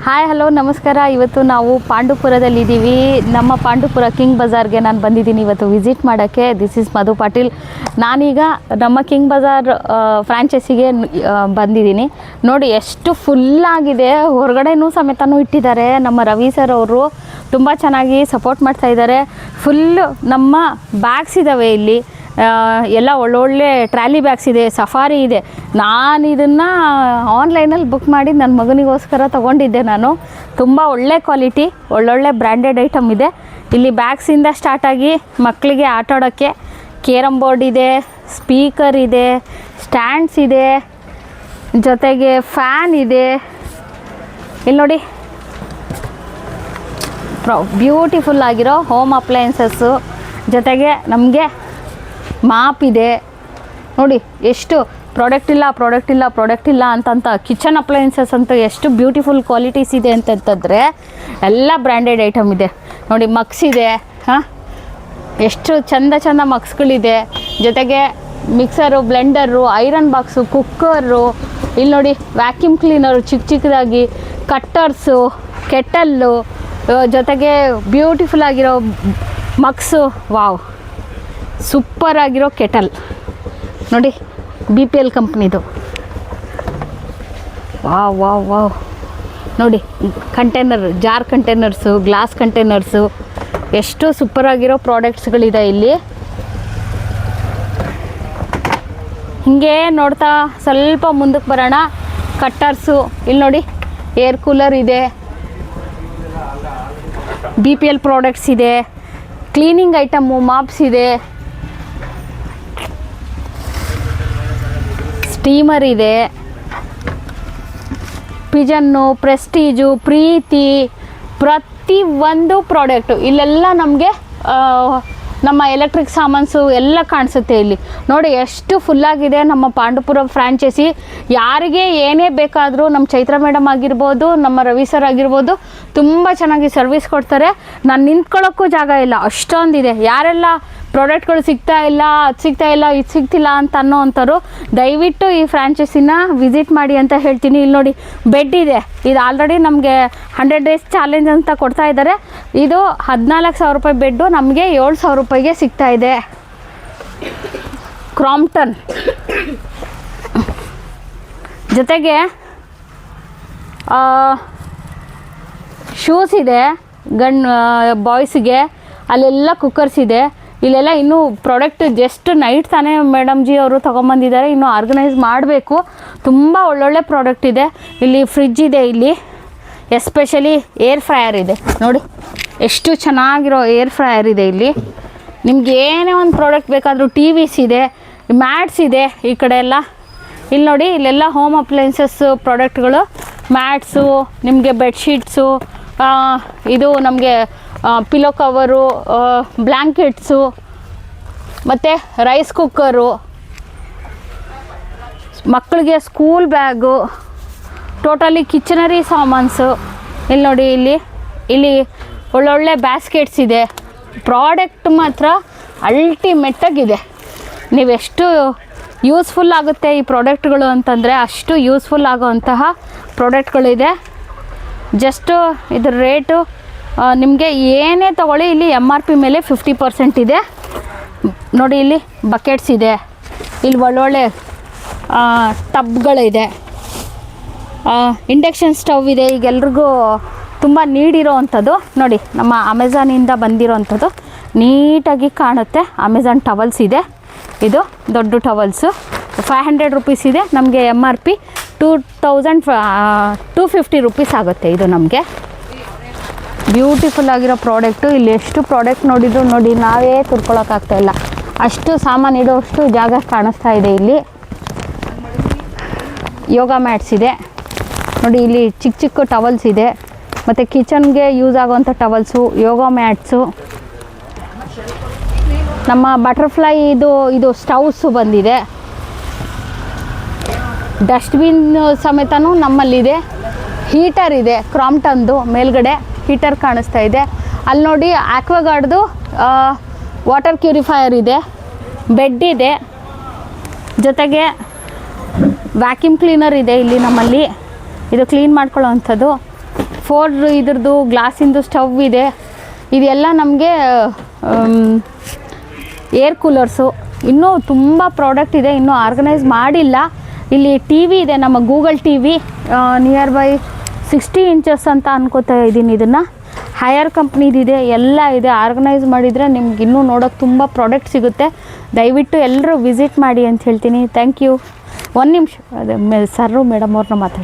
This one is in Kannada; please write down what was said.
ಹಾಯ್ ಹಲೋ ನಮಸ್ಕಾರ. ಇವತ್ತು ನಾವು ಪಾಂಡುಪುರದಲ್ಲಿದ್ದೀವಿ. ನಮ್ಮ ಪಾಂಡುಪುರ ಕಿಂಗ್ ಬಜಾರ್ಗೆ ನಾನು ಬಂದಿದ್ದೀನಿ ಇವತ್ತು ವಿಸಿಟ್ ಮಾಡೋಕ್ಕೆ. ದಿಸ್ ಇಸ್ ಮಧು ಪಾಟೀಲ್. ನಾನೀಗ ನಮ್ಮ ಕಿಂಗ್ ಬಜಾರ್ ಫ್ರಾಂಚೈಸಿಗೆ ಬಂದಿದ್ದೀನಿ. ನೋಡಿ ಎಷ್ಟು ಫುಲ್ಲಾಗಿದೆ, ಹೊರಗಡೆನೂ ಸಮೇತನೂ ಇಟ್ಟಿದ್ದಾರೆ. ನಮ್ಮ ರವಿ ಸರ್ ಅವರು ತುಂಬ ಚೆನ್ನಾಗಿ ಸಪೋರ್ಟ್ ಮಾಡ್ತಾ ಇದ್ದಾರೆ. ಫುಲ್ಲು ನಮ್ಮ ಬ್ಯಾಗ್ಸ್ ಇದ್ದಾವೆ ಇಲ್ಲಿ, ಎಲ್ಲ ಒಳ್ಳೊಳ್ಳೆ ಟ್ರಾಲಿ ಬ್ಯಾಗ್ಸ್ ಇದೆ, ಸಫಾರಿ ಇದೆ. ನಾನು ಇದನ್ನು ಆನ್ಲೈನಲ್ಲಿ ಬುಕ್ ಮಾಡಿ ನನ್ನ ಮಗನಿಗೋಸ್ಕರ ತೊಗೊಂಡಿದ್ದೆ. ನಾನು ತುಂಬ ಒಳ್ಳೆ ಕ್ವಾಲಿಟಿ, ಒಳ್ಳೊಳ್ಳೆ ಬ್ರ್ಯಾಂಡೆಡ್ ಐಟಮ್ ಇದೆ ಇಲ್ಲಿ. ಬ್ಯಾಗ್ಸಿಂದ ಸ್ಟಾರ್ಟಾಗಿ ಮಕ್ಕಳಿಗೆ ಆಟ ಆಡೋಕ್ಕೆ ಕೇರಮ್ ಬೋರ್ಡ್ ಇದೆ, ಸ್ಪೀಕರ್ ಇದೆ, ಸ್ಟ್ಯಾಂಡ್ಸ್ ಇದೆ, ಜೊತೆಗೆ ಫ್ಯಾನ್ ಇದೆ. ಇಲ್ಲಿ ನೋಡಿ, ಬ್ಯೂಟಿಫುಲ್ ಆಗಿರೋ ಹೋಮ್ ಅಪ್ಲಯನ್ಸಸ್ಸು, ಜೊತೆಗೆ ನಮಗೆ ಮಾಪ್ ಇದೆ. ನೋಡಿ ಎಷ್ಟು ಪ್ರಾಡಕ್ಟ್ ಇಲ್ಲ ಅಂತಂತ ಕಿಚನ್ ಅಪ್ಲಯನ್ಸಸ್ ಅಂತ ಎಷ್ಟು ಬ್ಯೂಟಿಫುಲ್ ಕ್ವಾಲಿಟೀಸ್ ಇದೆ ಅಂತಂತಂದರೆ ಎಲ್ಲ ಬ್ರ್ಯಾಂಡೆಡ್ ಐಟಮ್ ಇದೆ. ನೋಡಿ ಮಗ್ಸ್ ಇದೆ, ಎಷ್ಟು ಚಂದ ಮಗ್ಸ್ಗಳಿದೆ. ಜೊತೆಗೆ mixer, blender, iron box, cooker, ಇಲ್ಲಿ ನೋಡಿ ವ್ಯಾಕ್ಯೂಮ್ ಕ್ಲೀನರು ಚಿಕ್ಕದಾಗಿ, ಕಟ್ಟರ್ಸು, ಕೆಟಲ್ಲು, ಜೊತೆಗೆ ಬ್ಯೂಟಿಫುಲ್ ಆಗಿರೋ ಮಗ್ಸು. ವಾವ್, ಸೂಪರ್ ಆಗಿರೋ ಕೆಟಲ್ ನೋಡಿ, BPL ಕಂಪ್ನಿದು. ವಾವ್ ನೋಡಿ, container, jar containers, glass containers, ಎಷ್ಟು ಸೂಪರಾಗಿರೋ ಪ್ರಾಡಕ್ಟ್ಸ್ಗಳಿದೆ ಇಲ್ಲಿ. ಹೀಗೆ ನೋಡ್ತಾ ಸ್ವಲ್ಪ ಮುಂದಕ್ಕೆ ಬರೋಣ. ಕಟ್ಟರ್ಸು, ಇಲ್ಲಿ ನೋಡಿ ಏರ್ ಕೂಲರ್ ಇದೆ, BPL ಪ್ರಾಡಕ್ಟ್ಸ್ ಇದೆ, ಕ್ಲೀನಿಂಗ್ ಐಟಮ್ಮು, ಮಾಪ್ಸ್ ಇದೆ, ಸ್ಟೀಮರ್ ಇದೆ, ಪಿಜನ್ನು, ಪ್ರೆಸ್ಟೀಜು, ಪ್ರೀತಿ, ಪ್ರತಿಯೊಂದು ಪ್ರಾಡಕ್ಟು ಇಲ್ಲೆಲ್ಲ ನಮಗೆ ನಮ್ಮ ಎಲೆಕ್ಟ್ರಿಕ್ ಸಾಮಾನ್ಸು ಎಲ್ಲ ಕಾಣಿಸುತ್ತೆ ಇಲ್ಲಿ. ನೋಡಿ ಎಷ್ಟು ಫುಲ್ಲಾಗಿದೆ ನಮ್ಮ ಪಾಂಡುಪುರ ಫ್ರಾಂಚೈಸಿ. ಯಾರಿಗೆ ಏನೇ ಬೇಕಾದರೂ ನಮ್ಮ ಚೈತ್ರ ಮೇಡಮ್ ಆಗಿರ್ಬೋದು, ನಮ್ಮ ರವಿ ಸರ್ ಆಗಿರ್ಬೋದು, ತುಂಬ ಚೆನ್ನಾಗಿ ಸರ್ವಿಸ್ ಕೊಡ್ತಾರೆ. ನಾನು ನಿಂತ್ಕೊಳ್ಳೋಕ್ಕೂ ಜಾಗ ಇಲ್ಲ, ಅಷ್ಟೊಂದಿದೆ. ಯಾರೆಲ್ಲ ಪ್ರಾಡಕ್ಟ್ಗಳು ಸಿಗ್ತಾ ಇಲ್ಲ, ಇದು ಸಿಗ್ತಿಲ್ಲ ಅಂತ ಅನ್ನೋ ಅಂಥವ್ರು ದಯವಿಟ್ಟು ಈ ಫ್ರಾಂಚೈಸಿನ ವಿಸಿಟ್ ಮಾಡಿ ಅಂತ ಹೇಳ್ತೀನಿ. ಇಲ್ಲಿ ನೋಡಿ ಬೆಡ್ ಇದೆ, ಇದು ಆಲ್ರೆಡಿ ನಮಗೆ 100 days ಚಾಲೆಂಜ್ ಅಂತ ಕೊಡ್ತಾ ಇದ್ದಾರೆ. ಇದು 14,000 ರೂಪಾಯಿ ಬೆಡ್ಡು ನಮಗೆ 7,000 ರೂಪಾಯಿಗೆ ಸಿಗ್ತಾ ಇದೆ. ಕ್ರಾಂಪ್ಟನ್, ಜೊತೆಗೆ ಶೂಸ್ ಇದೆ ಬಾಯ್ಸಿಗೆ, ಅಲ್ಲೆಲ್ಲ ಕುಕ್ಕರ್ಸ್ ಇದೆ. ಇಲ್ಲೆಲ್ಲ ಇನ್ನೂ ಪ್ರಾಡಕ್ಟ್ ಜಸ್ಟ್ ನೈಟ್ ತಾನೇ ಮೇಡಮ್ ಜಿ ಅವರು ತೊಗೊಂಬಂದಿದ್ದಾರೆ, ಇನ್ನೂ ಆರ್ಗನೈಸ್ ಮಾಡಬೇಕು. ತುಂಬ ಒಳ್ಳೊಳ್ಳೆ ಪ್ರಾಡಕ್ಟ್ ಇದೆ ಇಲ್ಲಿ. ಫ್ರಿಡ್ಜ್ ಇದೆ ಇಲ್ಲಿ, ಎಸ್ಪೆಷಲಿ ಏರ್ ಫ್ರೈಯರ್ ಇದೆ. ನೋಡಿ ಎಷ್ಟು ಚೆನ್ನಾಗಿರೋ ಏರ್ ಫ್ರೈಯರ್ ಇದೆ ಇಲ್ಲಿ. ನಿಮ್ಗೆ ಏನೇ ಒಂದು ಪ್ರಾಡಕ್ಟ್ ಬೇಕಾದರೂ, TVs ಇದೆ, ಮ್ಯಾಟ್ಸ್ ಇದೆ ಈ ಕಡೆ ಎಲ್ಲ. ಇಲ್ಲಿ ನೋಡಿ, ಇಲ್ಲೆಲ್ಲ ಹೋಮ್ ಅಪ್ಲಯನ್ಸಸ್ ಪ್ರಾಡಕ್ಟ್ಗಳು, ಮ್ಯಾಟ್ಸು, ನಿಮಗೆ ಬೆಡ್ಶೀಟ್ಸು, ಇದು ನಮಗೆ ಪಿಲೋ ಕವರು, ಬ್ಲ್ಯಾಂಕೆಟ್ಸು, ಮತ್ತು ರೈಸ್ ಕುಕ್ಕರು, ಮಕ್ಕಳಿಗೆ ಸ್ಕೂಲ್ ಬ್ಯಾಗು, ಟೋಟಲಿ ಕಿಚನರಿ ಸಾಮಾನ್ಸು. ಇಲ್ಲಿ ನೋಡಿ, ಇಲ್ಲಿ ಒಳ್ಳೊಳ್ಳೆ ಬ್ಯಾಸ್ಕೆಟ್ಸ್ ಇದೆ. ಪ್ರಾಡಕ್ಟ್ ಮಾತ್ರ ಅಲ್ಟಿಮೇಟಾಗಿದೆ. ನೀವೆಷ್ಟು ಯೂಸ್ಫುಲ್ ಆಗುತ್ತೆ ಈ ಪ್ರಾಡಕ್ಟ್ಗಳು ಅಂತಂದರೆ ಅಷ್ಟು ಯೂಸ್ಫುಲ್ ಆಗೋವಂತಹ ಪ್ರಾಡಕ್ಟ್ಗಳಿದೆ. ಜಸ್ಟು ಇದ್ರ ರೇಟು ನಿಮಗೆ ಏನೇ ತೊಗೊಳ್ಳಿ ಇಲ್ಲಿ MRP ಮೇಲೆ 50% ಇದೆ. ನೋಡಿ ಇಲ್ಲಿ ಬಕೆಟ್ಸ್ ಇದೆ, ಇಲ್ಲಿ ಒಳ್ಳೊಳ್ಳೆ ಟಬ್ಗಳಿದೆ, ಇಂಡಕ್ಷನ್ ಸ್ಟವ್ ಇದೆ. ಈಗ ಎಲ್ರಿಗೂ ತುಂಬ ನೀಡಿರೋ ಅಂಥದ್ದು. ನೋಡಿ ನಮ್ಮ ಅಮೆಝಾನಿಂದ ಬಂದಿರೋ ಅಂಥದ್ದು, ನೀಟಾಗಿ ಕಾಣುತ್ತೆ. ಅಮೆಝಾನ್ ಟವಲ್ಸ್ ಇದೆ, ಇದು ದೊಡ್ಡ ಟವಲ್ಸು 500 ರೂಪೀಸ್ ಇದೆ. ನಮಗೆ MRP 250 ರೂಪೀಸ್ ಆಗುತ್ತೆ ಇದು ನಮಗೆ. ಬ್ಯೂಟಿಫುಲ್ ಆಗಿರೋ ಪ್ರಾಡಕ್ಟು. ಇಲ್ಲಿ ಎಷ್ಟು ಪ್ರಾಡಕ್ಟ್ ನೋಡಿದ್ರು ನೋಡಿ ನಾವೇ ತುರ್ಕೊಳಕ್ಕಾಗ್ತಾಯಿಲ್ಲ, ಅಷ್ಟು ಸಾಮಾನು ಇಡೋಷ್ಟು ಜಾಗ ಕಾಣಿಸ್ತಾ ಇದೆ ಇಲ್ಲಿ. ಯೋಗ ಮ್ಯಾಟ್ಸ್ ಇದೆ ನೋಡಿ, ಇಲ್ಲಿ ಚಿಕ್ಕ ಟವಲ್ಸ್ ಇದೆ, ಮತ್ತು ಕಿಚನ್ಗೆ ಯೂಸ್ ಆಗೋವಂಥ ಟವಲ್ಸು, ಯೋಗ ಮ್ಯಾಟ್ಸು. ನಮ್ಮ ಬಟರ್ಫ್ಲೈ ಇದು ಸ್ಟವ್ಸು ಬಂದಿದೆ. ಡಸ್ಟ್ಬಿನ್ ಸಮೇತನೂ ನಮ್ಮಲ್ಲಿದೆ. ಹೀಟರ್ ಇದೆ, ಕ್ರಾಂಪ್ಟನ್ದು ಮೇಲ್ಗಡೆ ಹೀಟರ್ ಕಾಣಿಸ್ತಾ ಇದೆ. ಅಲ್ಲಿ ನೋಡಿ ಆಕ್ವಾಗಾರ್ಡ್ದು ವಾಟರ್ ಪ್ಯೂರಿಫೈಯರ್ ಇದೆ, ಬೆಡ್ ಇದೆ, ಜೊತೆಗೆ ವ್ಯಾಕ್ಯೂಮ್ ಕ್ಲೀನರ್ ಇದೆ ಇಲ್ಲಿ ನಮ್ಮಲ್ಲಿ. ಇದು ಕ್ಲೀನ್ ಮಾಡ್ಕೊಳ್ಳೋ ಅಂಥದ್ದು. 4 ಇದ್ರದ್ದು ಗ್ಲಾಸಿಂದು ಸ್ಟವ್ ಇದೆ. ಇದೆಲ್ಲ ನಮಗೆ ಏರ್ ಕೂಲರ್ಸು. ಇನ್ನೂ ತುಂಬ ಪ್ರಾಡಕ್ಟ್ ಇದೆ, ಇನ್ನೂ ಆರ್ಗನೈಸ್ ಮಾಡಿಲ್ಲ. ಇಲ್ಲಿ ಟಿ ವಿ ಇದೆ, ನಮ್ಮ Google T V near by 60 inches ಅಂತ ಅನ್ಕೋತಾ ಇದ್ದೀನಿ. ಇದನ್ನು ಹೈಯರ್ ಕಂಪ್ನಿದಿದೆ, ಎಲ್ಲ ಇದೆ. ಆರ್ಗನೈಸ್ ಮಾಡಿದರೆ ನಿಮ್ಗೆ ಇನ್ನೂ ನೋಡೋಕ್ಕೆ ತುಂಬ ಪ್ರಾಡಕ್ಟ್ ಸಿಗುತ್ತೆ. ದಯವಿಟ್ಟು ಎಲ್ಲರೂ ವಿಸಿಟ್ ಮಾಡಿ ಅಂತ ಹೇಳ್ತೀನಿ. Thank you. 1 ನಿಮಿಷ, ಅದೇ ಸರ್ರು ಮೇಡಮ್ ಅವ್ರನ್ನ ಮಾತಾಡಿ.